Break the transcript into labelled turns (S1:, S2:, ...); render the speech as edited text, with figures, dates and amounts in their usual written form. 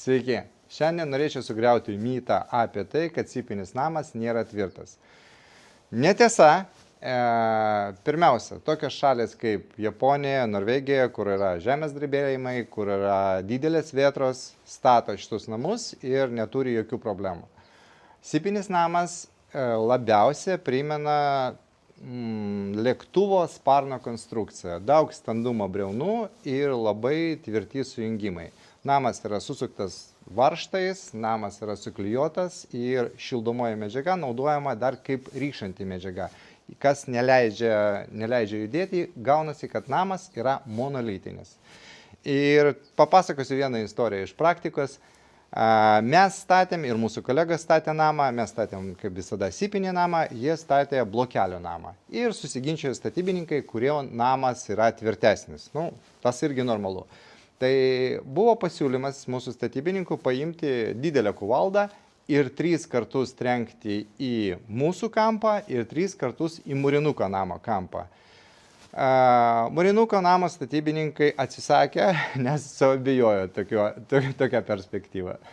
S1: Sveiki, šiandien norėčiau sugriauti mytą apie tai, kad cipinis namas nėra tvirtas. Netiesa, pirmiausia, tokios šalės kaip Japonija, Norvegija, kur yra žemės drebėjimai, kur yra didelės vėtros, stato šitus namus ir neturi jokių problemų. Cipinis namas labiausiai primena lėktuvo sparno konstrukciją. Daug standumo briaunų ir labai tvirti sujungimai. Namas yra susuktas varžtais, namas yra suklijuotas ir šildomoji medžiaga naudojama dar kaip ryšanti medžiaga. Kas neleidžia judėti, gaunasi, kad namas yra monolitinis. Ir papasakosiu vieną istoriją iš praktikos. Mes statėm ir mūsų kolegas statė namą, mes statėm kaip visada cipinį namą, jie statė blokelio namą. Ir susiginčijo statybininkai, kurio namas yra tvirtesnis. Tas irgi normalu. Tai buvo pasiūlymas mūsų statybininkų paimti didelę kuvaldą ir 3 kartus trenkti į mūsų kampą ir 3 kartus į mūrinuko namo kampą. Mūrinuko namo statybininkai atsisakė, nes bijojo tokią perspektyvą.